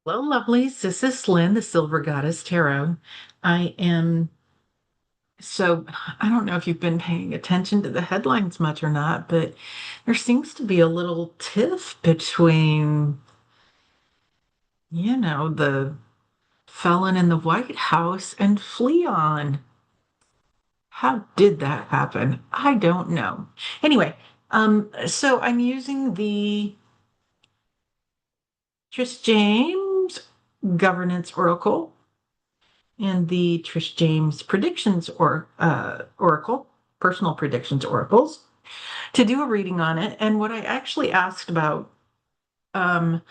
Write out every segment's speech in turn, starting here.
Hello, lovelies. This is Lynn, the Silver Goddess Tarot. I am I don't know if you've been paying attention to the headlines much or not, but there seems to be a little tiff between, the felon in the White House and Fleon. How did that happen? I don't know. Anyway, so I'm using the Trishe Jaimes Governance Oracle and the Trishe Jaimes Predictions Oracle, Personal Predictions Oracles, to do a reading on it. And what I actually asked about, let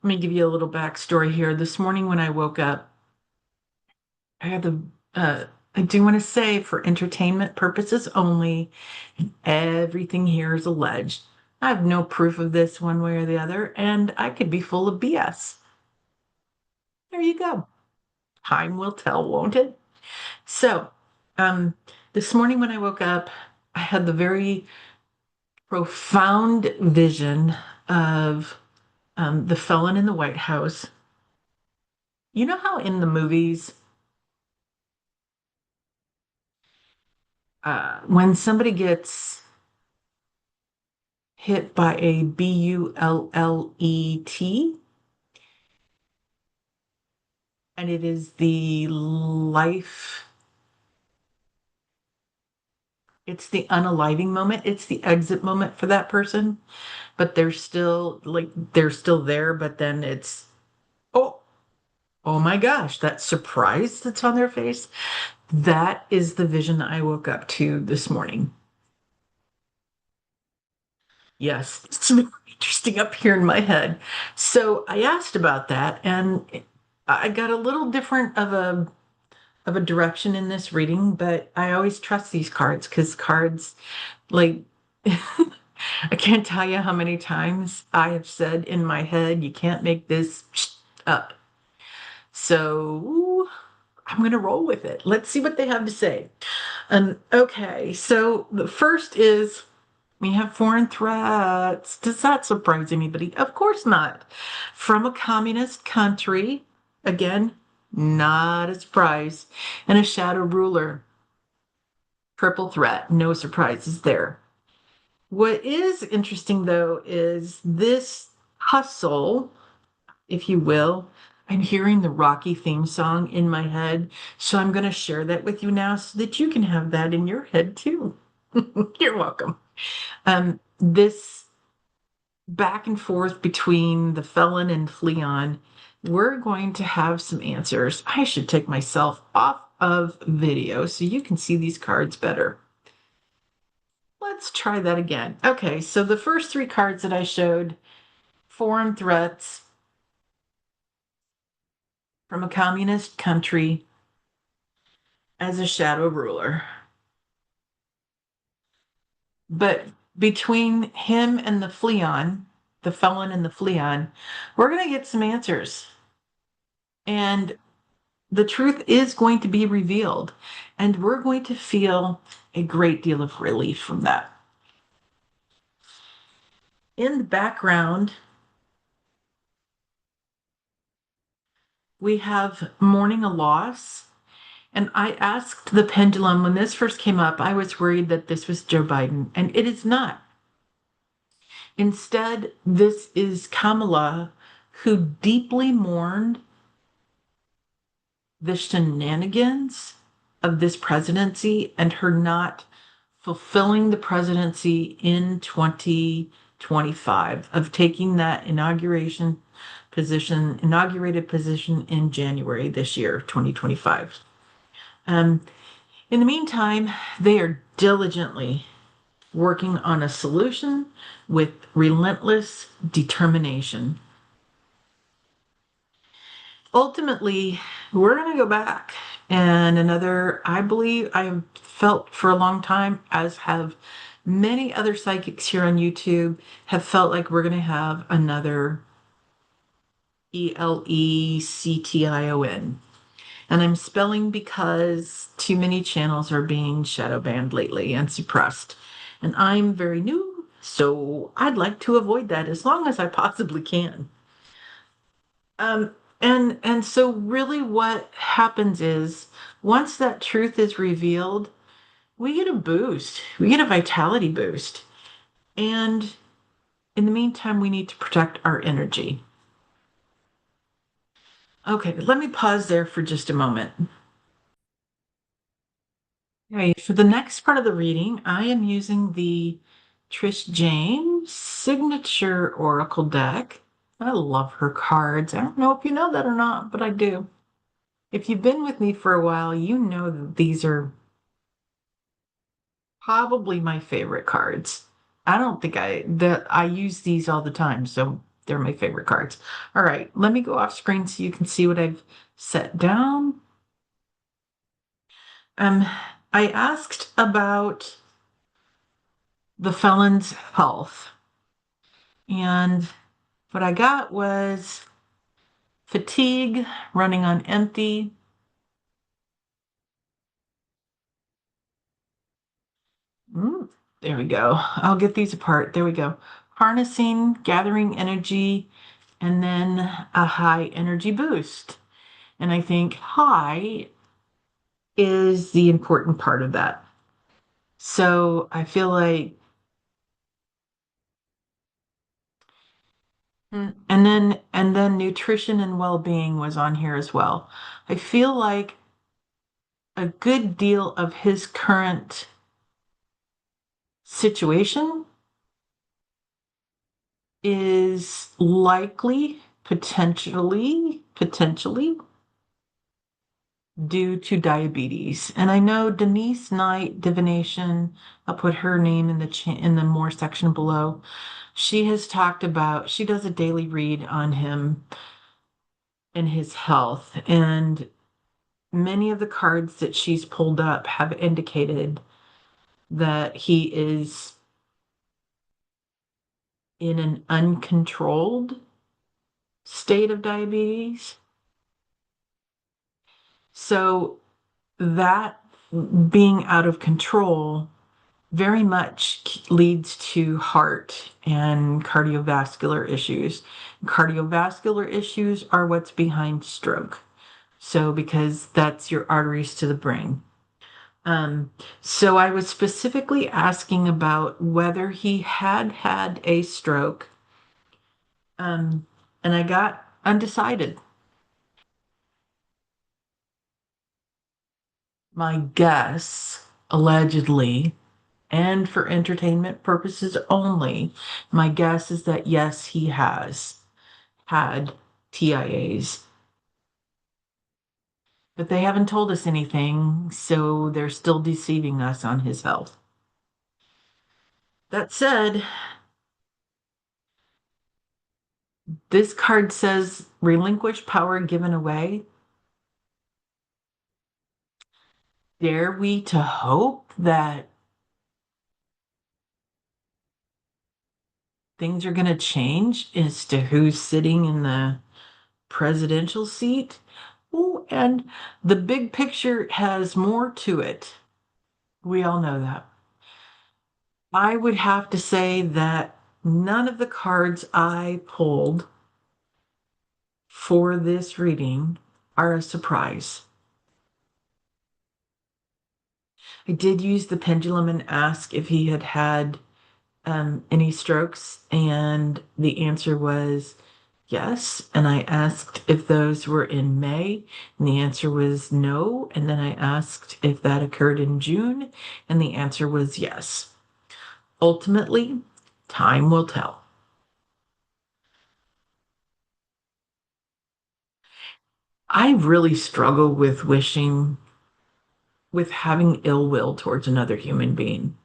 me give you a little backstory here. This morning when I woke up, I had uh, I do want to say for entertainment purposes only, everything here is alleged. I have no proof of this one way or the other, and I could be full of BS. There you go. Time will tell, won't it? So, um, this morning when I woke up, I had the very profound vision of the felon in the White House. You know how in the movies, when somebody gets hit by a bullet, and it is the life, it's the unaliving moment, it's the exit moment for that person, but they're still there, but then it's, oh, oh my gosh, that surprise that's on their face. That is the vision I woke up to this morning. Yes, it's very interesting up here in my head. So I asked about that, and I got a little different of a direction in this reading, but I always trust these cards because cards, like, I can't tell you how many times I have said in my head, you can't make this up. So I'm going to roll with it. Let's see what they have to say. Okay, so the first is we have foreign threats. Does that surprise anybody? Of course not. From a communist country, again, not a surprise. And a shadow ruler, purple threat, no surprises there. What is interesting though is this hustle, if you will. I'm hearing the Rocky theme song in my head, so I'm going to share that with you now so that you can have that in your head too. You're welcome. This back and forth between the felon and Fleon, we're going to have some answers. I should take myself off of video so you can see these cards better. Let's try that again. Okay, so the first three cards that I showed, foreign threats from a communist country as a shadow ruler. But between him and the Fleon, the felon and the Fleon, we're going to get some answers. And the truth is going to be revealed, and we're going to feel a great deal of relief from that. In the background, we have mourning a loss. And I asked the pendulum when this first came up, I was worried that this was Joe Biden, and it is not. Instead, this is Kamala, who deeply mourned the shenanigans of this presidency and her not fulfilling the presidency in 2025, of taking that inaugurated position in January this year, 2025. In the meantime, they are diligently working on a solution with relentless determination. Ultimately, we're going to go back, and I believe I have felt for a long time, as have many other psychics here on YouTube, have felt like we're going to have another ELECTION. And I'm spelling because too many channels are being shadow banned lately and suppressed. And I'm very new, so I'd like to avoid that as long as I possibly can. And so really what happens is once that truth is revealed, we get a boost. We get a vitality boost. And in the meantime, we need to protect our energy. Okay, let me pause there for just a moment. Okay, for the next part of the reading, I am using the Trishe Jaimes signature oracle deck. I love her cards. I don't know if you know that or not, but I do. If you've been with me for a while, you know that these are probably my favorite cards. I don't think I use these all the time, so they're my favorite cards. All right, let me go off screen so you can see what I've set down. Um, I asked about the felon's health, and what I got was fatigue, running on empty. Mm, there we go. I'll get these apart. There we go. Harnessing, gathering energy, and then a high energy boost. And I think high is the important part of that. So I feel like, and then nutrition and well-being was on here as well. I feel like a good deal of his current situation is likely, potentially due to diabetes. And I know Denise Knight Divination, I'll put her name in the more section below. She has talked about, she does a daily read on him and his health, and many of the cards that she's pulled up have indicated that he is in an uncontrolled state of diabetes. So that being out of control very much leads to heart and cardiovascular issues. Cardiovascular issues are what's behind stroke. So, because that's your arteries to the brain. Um, so I was specifically asking about whether he had had a stroke, um, and I got undecided. My guess, allegedly, and for entertainment purposes only, my guess is that yes, he has had TIAs. But they haven't told us anything, so they're still deceiving us on his health. That said, this card says relinquish power given away. Dare we to hope that things are going to change as to who's sitting in the presidential seat? Oh, and the big picture has more to it. We all know that. I would have to say that none of the cards I pulled for this reading are a surprise. I did use the pendulum and ask if he had had any strokes, and the answer was yes. And I asked if those were in May, and the answer was no. And then I asked if that occurred in June, and the answer was yes. Ultimately, time will tell. I really struggle with with having ill will towards another human being.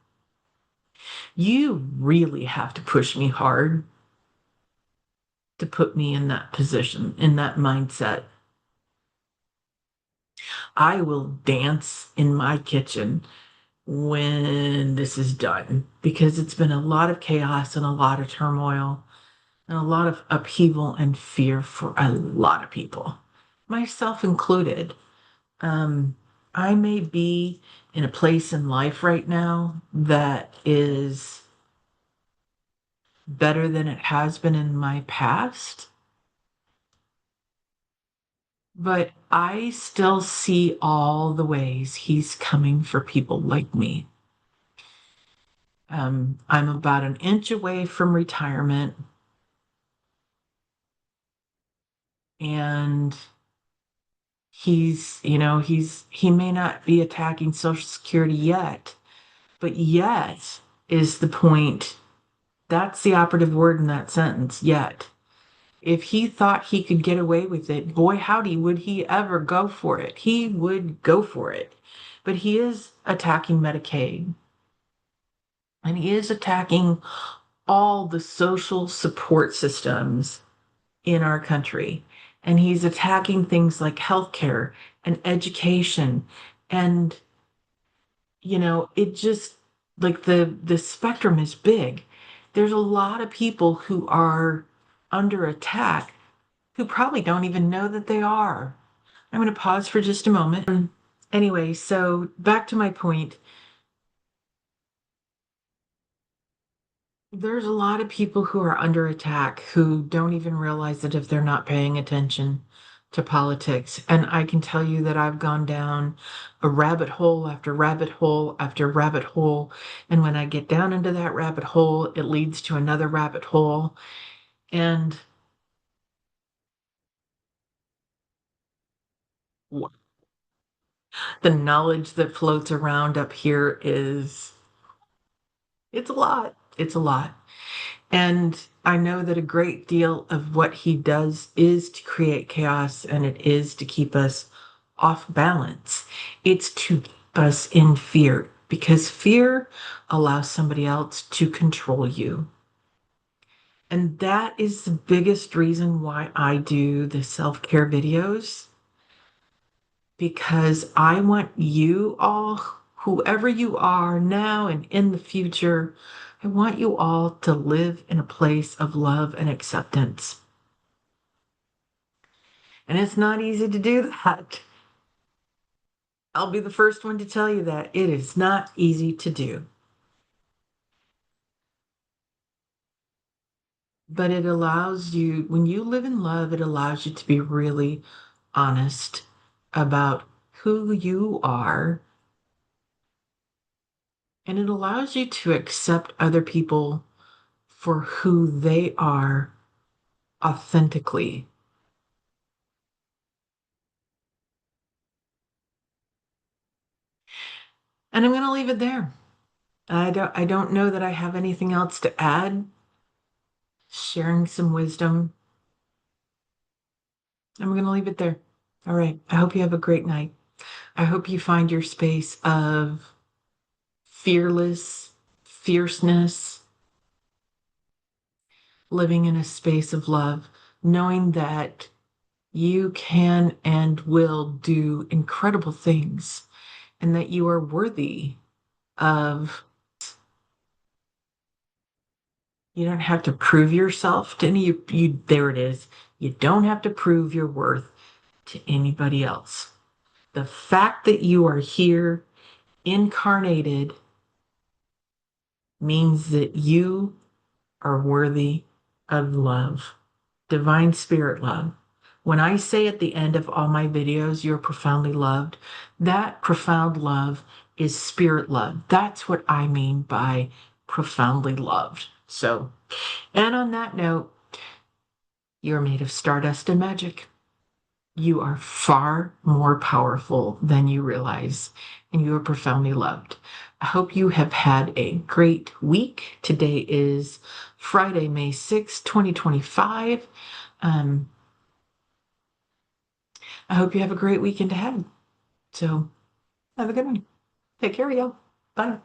You really have to push me hard to put me in that position, in that mindset. I will dance in my kitchen when this is done because it's been a lot of chaos and a lot of turmoil and a lot of upheaval and fear for a lot of people, myself included. Um, I may be in a place in life right now that is better than it has been in my past. But I still see all the ways he's coming for people like me. I'm about an inch away from retirement, and he may not be attacking Social Security yet, but yet is the point. That's the operative word in that sentence, yet. If he thought he could get away with it, boy, howdy, would he ever go for it? He would go for it. But he is attacking Medicaid, and he is attacking all the social support systems in our country. And he's attacking things like healthcare and education. And, it just like the spectrum is big. There's a lot of people who are under attack who probably don't even know that they are. I'm going to pause for just a moment. Anyway, so back to my point. There's a lot of people who are under attack who don't even realize it if they're not paying attention to politics. And I can tell you that I've gone down a rabbit hole after rabbit hole after rabbit hole. And when I get down into that rabbit hole, it leads to another rabbit hole. And the knowledge that floats around up here it's a lot. It's a lot. And I know that a great deal of what he does is to create chaos, and it is to keep us off balance. It's to keep us in fear because fear allows somebody else to control you. And that is the biggest reason why I do the self-care videos, because I want you all, whoever you are now and in the future, I want you all to live in a place of love and acceptance. And it's not easy to do that. I'll be the first one to tell you that it is not easy to do. But it allows you, when you live in love, it allows you to be really honest about who you are. And it allows you to accept other people for who they are authentically. And I'm going to leave it there. I don't know that I have anything else to add. Sharing some wisdom. I'm going to leave it there. All right. I hope you have a great night. I hope you find your space of fearless fierceness, living in a space of love, knowing that you can and will do incredible things and that you are worthy of. You don't have to prove yourself to any you there it is. You don't have to prove your worth to anybody else. The fact that you are here incarnated means that you are worthy of love, divine spirit love. When I say at the end of all my videos, you're profoundly loved, that profound love is spirit love. That's what I mean by profoundly loved. So, and on that note, you're made of stardust and magic. You are far more powerful than you realize, and you are profoundly loved. I hope you have had a great week. Today is Friday, May 6th, 2025. Um, I hope you have a great weekend ahead. So, have a good one. Take care, y'all. Bye.